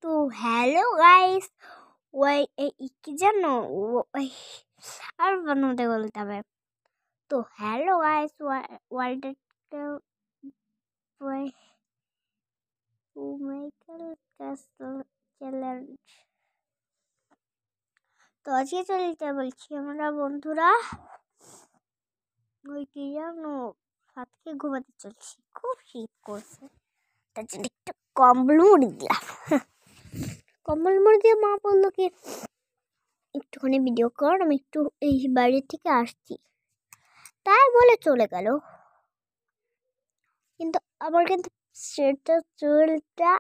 তো hello guys, ওই কি জানো ওই আর বানাতে বলতে হবে। তো হ্যালো গাইস, ওয়ার্ল্ড ওই মাইকেল ক্যাসল চ্যালেঞ্জ। তো আজকে চলতে বলছি আমরা বন্ধুরা ওই কি জানো সাথে ঘুমাতে চলছি, খুব শীত করছে, তার জন্য একটু কম্বল মুড়ি দিলাম। কম্বল মুড়ি দিয়ে মা বললো কি একটুখানি ভিডিও কর, আমি একটু এই বাইরে থেকে আসছি, তাই বলে চলে গেল। কিন্তু আমার কিন্তু সেটা চুলটা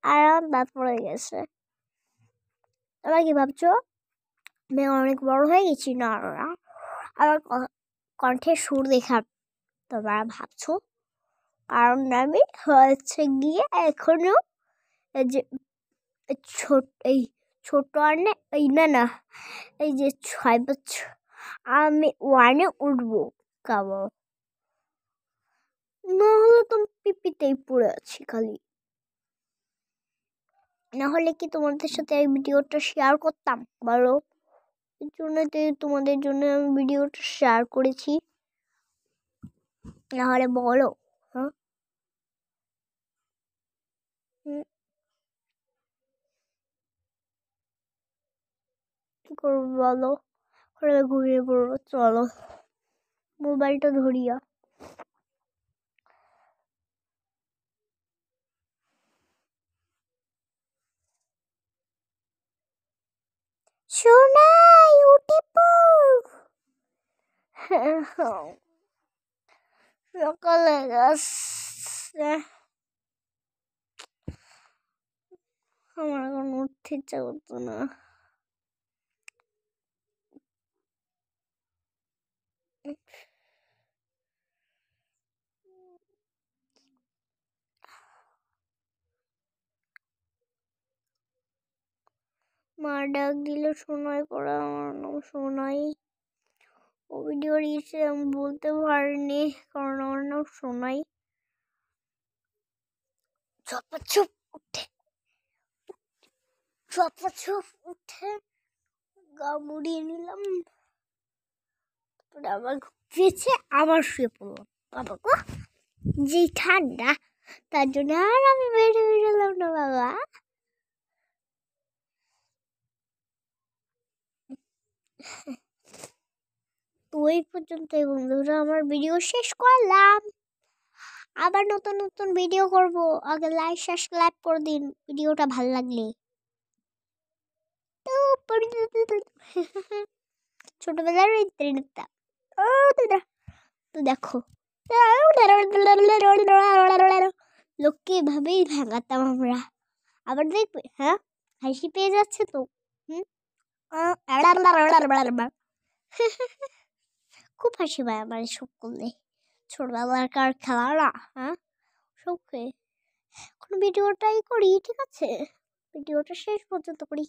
আরাম দাঁত পড়ে গেছে। তোমরা কি ভাবছো আমি অনেক বড় হয়ে গেছি? না, আমার কণ্ঠের সুর দেখা তোমরা ভাবছো, কারণ আমি হচ্ছে গিয়ে এখনো যে ছোট আনে এই না এই যে 6 বছর আমি 1-এ উঠবো কেবল, না হলে তো পিপিতেই পড়ে আছি খালি। না হলে কি তোমাদের সাথে এই ভিডিওটা শেয়ার করতাম বলো? এর জন্য তোমাদের জন্য আমি ভিডিওটা শেয়ার করেছি, না হলে বলো। হ্যাঁ, কি করবো বলো? ঘুমিয়ে পড়বো, চলো মোবাইলটা ধরিয়া। সোনাই উঠে পড়। সকালে গেছে, আমার এখন উঠতে ইচ্ছা করতো না। মা ডাক দিল সোনাই করে, আমার নাম সোনাই। ও ভিডিও দিয়েছে আমি বলতে পারিনি, কারণ আমার নাম সোনাই। চুপ উঠে উঠে গা মুড়িয়ে নিলাম, আবার ঘুমিয়েছে, আবার শুয়ে পড়লাম। বাবা গো, যে ঠান্ডা, তার জন্য আর আমি বেরোলাম না বাবা। তো এই পর্যন্তই বন্ধুরা, আমার ভিডিও শেষ করলাম। আবার নতুন নতুন ভিডিও করব, আগে লাইক সাবস্ক্রাইব করে দিন ভিডিওটা ভালো লাগলে। ছোটবেলার তো দেখো লোককে এভাবেই ভাঙাতাম আমরা। আবার দেখবে, হ্যাঁ হাসি পেয়ে যাচ্ছে তো। খুব হাসি পায় আমার এসব করলে, ছোটবেলাকার খেলা না। হ্যাঁ, সবকে এখন ভিডিওটাই করি, ঠিক আছে? ভিডিওটা শেষ পর্যন্ত করি।